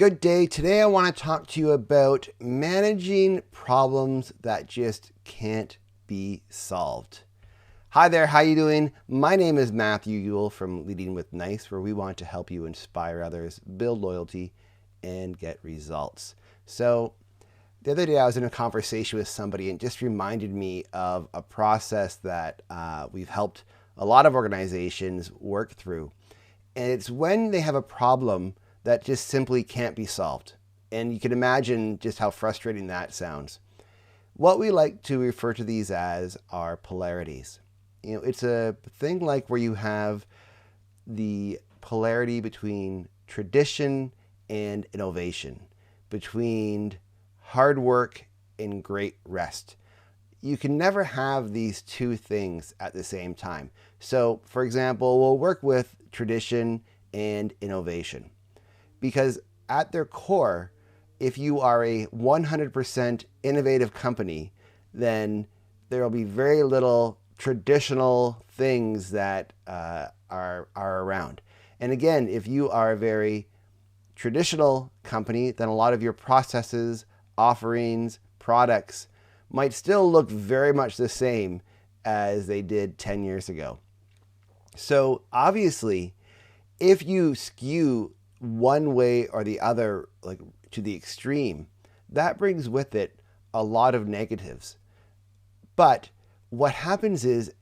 Good day. Today I want to talk to you about managing problems that just can't be solved. Hi there, how you doing? My name is Matthew Ewell from Leading with Nice, where we want to help you inspire others, build loyalty, and get results. So the other day I was in a conversation with somebody and it just reminded me of a process that we've helped a lot of organizations work through. And it's when they have a problem that just simply can't be solved. And you can imagine just how frustrating that sounds. What we like to refer to these as are polarities. It's a thing like where you have the polarity between tradition and innovation, between hard work and great rest. You can never have these two things at the same time. So, for example, we'll work with tradition and innovation. Because at their core, if you are a 100% innovative company, then there will be very little traditional things that are around. And again, if you are a very traditional company, then a lot of your processes, offerings, products might still look very much the same as they did 10 years ago. So obviously, if you skew one way or the other, like to the extreme, that brings with it a lot of negatives. But what happens is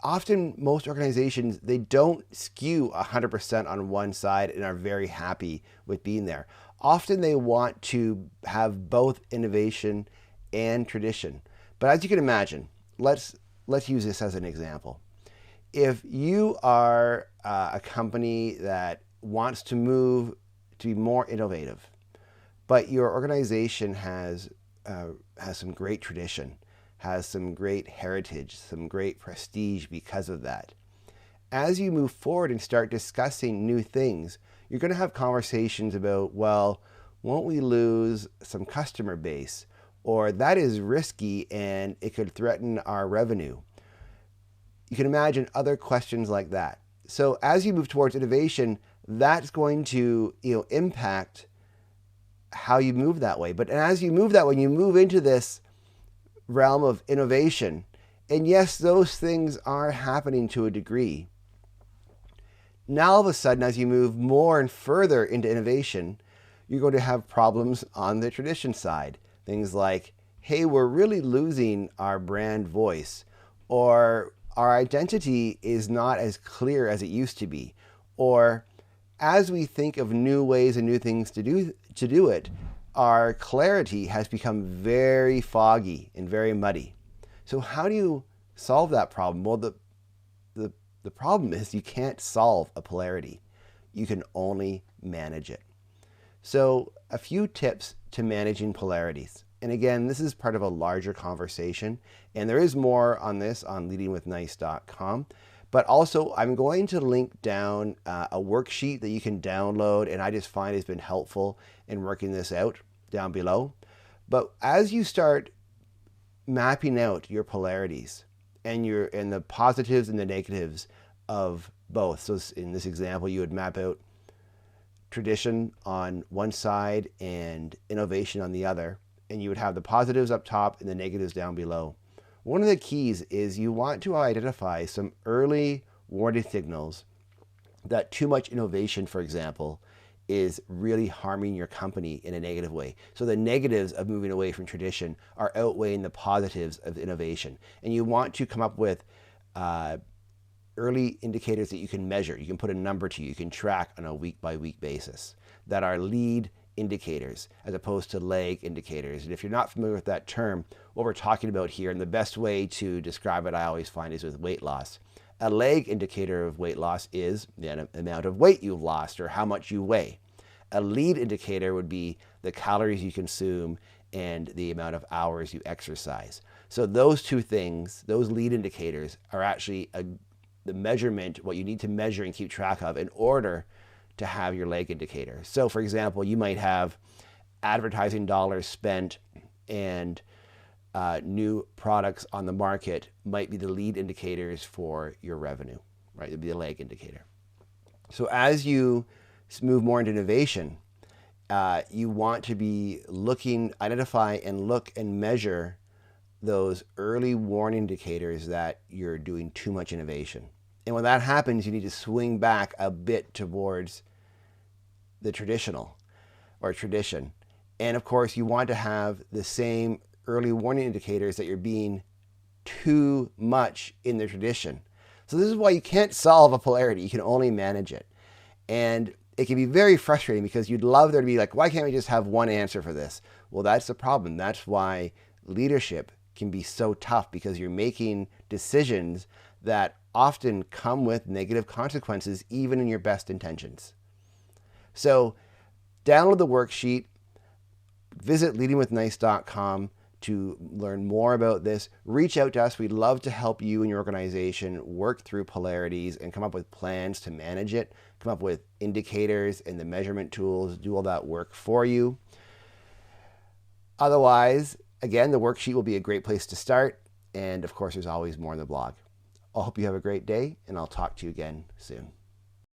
often most organizations, they don't skew 100% on one side and are very happy with being there. Often they want to have both innovation and tradition. But as you can imagine, let's use this as an example. If you are a company that wants to move to be more innovative, but your organization has some great tradition, has some great heritage, some great prestige because of that. As you move forward and start discussing new things, you're going to have conversations about, well, won't we lose some customer base? Or that is risky and it could threaten our revenue. You can imagine other questions like that. So as you move towards innovation, that's going to impact how you move that way. But as you move that way, you move into this realm of innovation. And yes, those things are happening to a degree. Now all of a sudden, as you move more and further into innovation, you're going to have problems on the tradition side. Things like, hey, we're really losing our brand voice, or our identity is not as clear as it used to be, or as we think of new ways and new things to do it, our clarity has become very foggy and very muddy. So how do you solve that problem? Well, the problem is you can't solve a polarity. You can only manage it. So a few tips to managing polarities. And again, this is part of a larger conversation, and there is more on this on leadingwithnice.com. But also, I'm going to link down a worksheet that you can download, and I just find it's been helpful in working this out down below. But as you start mapping out your polarities and the positives and the negatives of both, so in this example, you would map out tradition on one side and innovation on the other, and you would have the positives up top and the negatives down below. One of the keys is you want to identify some early warning signals that too much innovation, for example, is really harming your company in a negative way. So the negatives of moving away from tradition are outweighing the positives of innovation. And you want to come up with early indicators that you can measure. You can put a number to, you can track on a week-by-week basis that are lead indicators as opposed to lag indicators. And if you're not familiar with that term, what we're talking about here, and the best way to describe it I always find is with weight loss. A lag indicator of weight loss is the amount of weight you've lost or how much you weigh. A lead indicator would be the calories you consume and the amount of hours you exercise. So those two things, those lead indicators, are actually the measurement, what you need to measure and keep track of in order to have your lag indicator. So for example, you might have advertising dollars spent and new products on the market might be the lead indicators for your revenue, right? It'd be a lag indicator. So as you move more into innovation, You want to be identify and look and measure those early warning indicators that you're doing too much innovation. And when that happens, you need to swing back a bit towards the traditional or tradition. And of course, you want to have the same early warning indicators that you're being too much in the tradition. So this is why you can't solve a polarity. You can only manage it. And it can be very frustrating because you'd love there to be like, why can't we just have one answer for this? Well, that's the problem. That's why leadership can be so tough, because you're making decisions that often come with negative consequences, even in your best intentions. So download the worksheet, visit leadingwithnice.com to learn more about this. Reach out to us. We'd love to help you and your organization work through polarities and come up with plans to manage it, come up with indicators and the measurement tools, do all that work for you. Otherwise, again, the worksheet will be a great place to start. And of course, there's always more on the blog. I hope you have a great day, and I'll talk to you again soon.